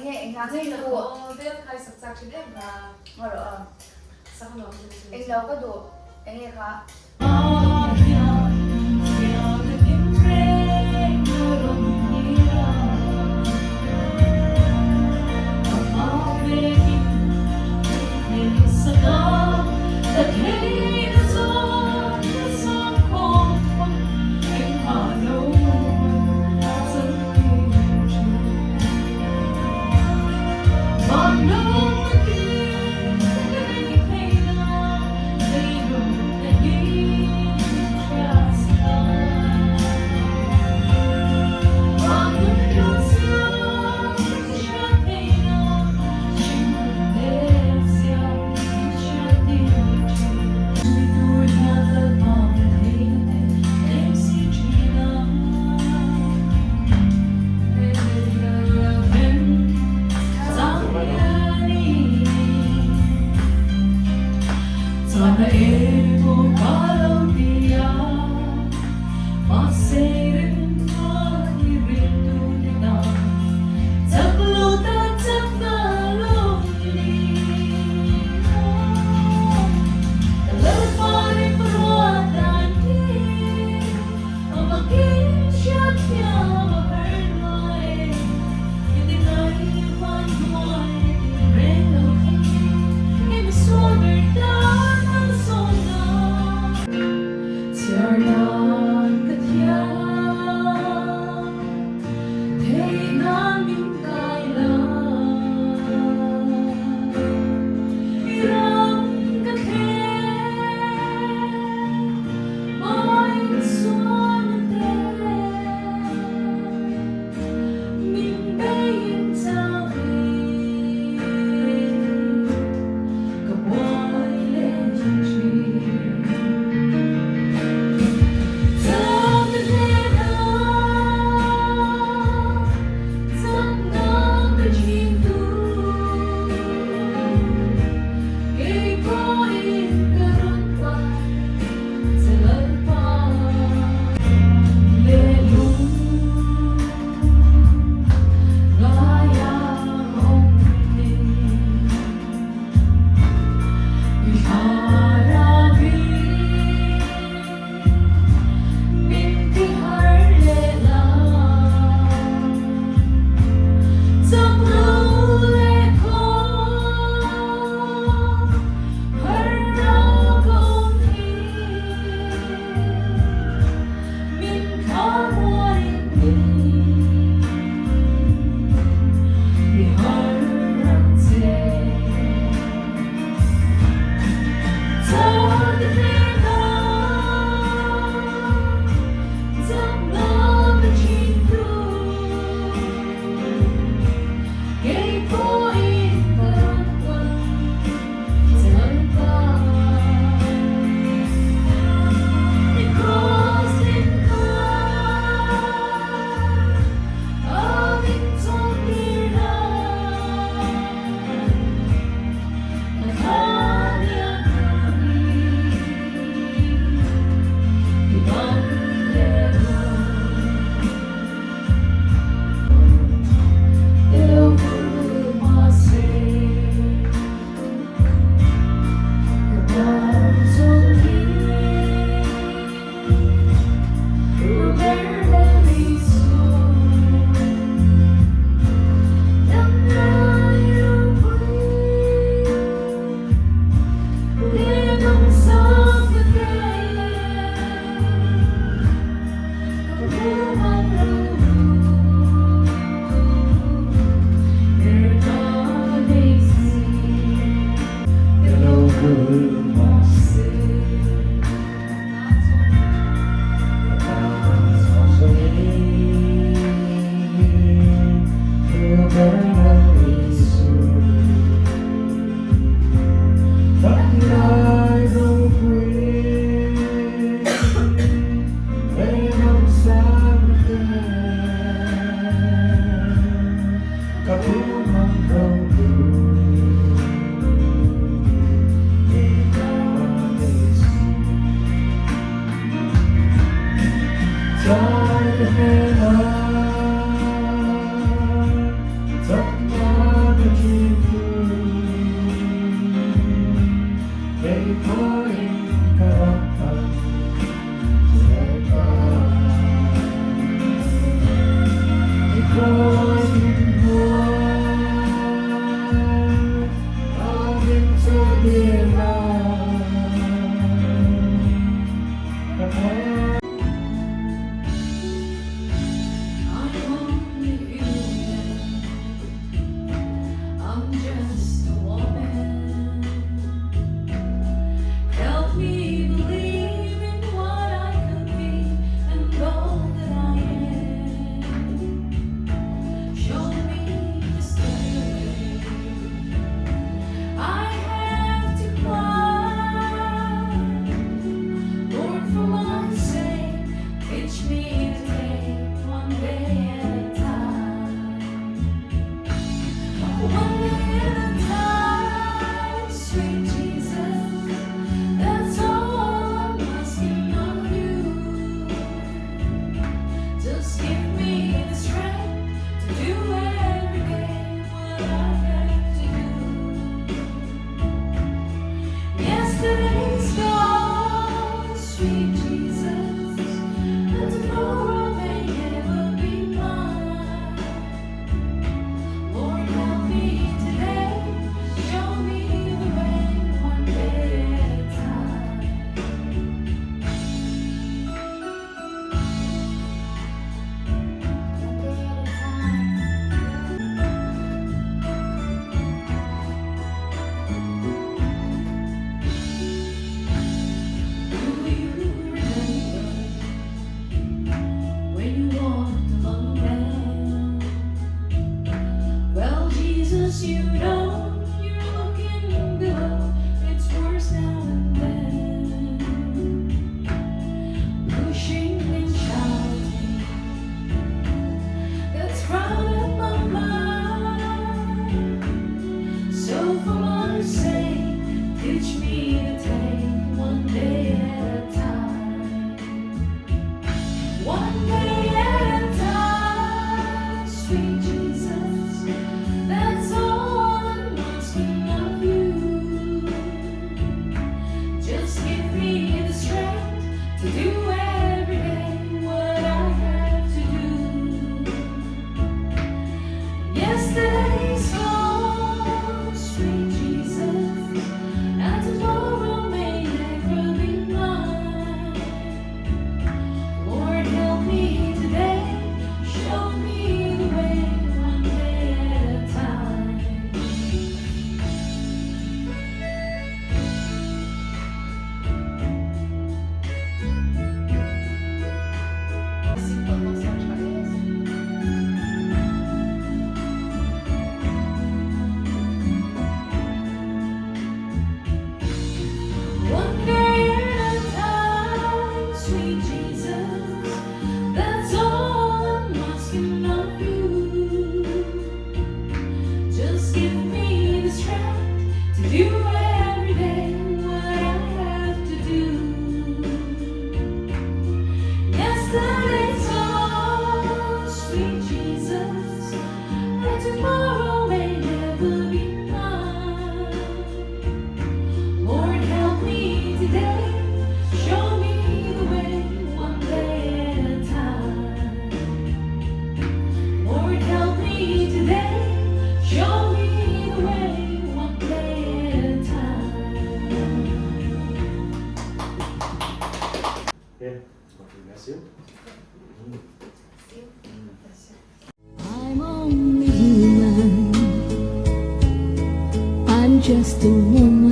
nghe anh tháng Zira sinh có đêm khai sắp sạc trên em và ngồi rồi sao không anh đâu có đủ anh nghe khá Hãy subscribe cho kênh Ghiền Mì Gõ để không bỏ lỡ 'cause you know you're looking good. It's worse now and then. Pushing and shouting, that's crowded my mind. So for my sake, teach me to take one day at a time. One day at a time, sweet Jesus, that's all I'm asking of you. Just give me the strength to do every day what I have to do. Yesterday's gone, sweet Jesus, and tomorrow may never be mine. Lord, help me today, show me the way one day at a time. Simple massage guys. One day at a time, sweet Jesus, that's all I'm asking of you. Just give me the strength to do every day what I have to do. Yesterday's gone, sweet Jesus, and tomorrow may never be mine. Lord, help me today, show me the way one day at a time. Lord, help me today, show me the way one day at a time. Okay, God bless you. I'm only human. I'm just a woman.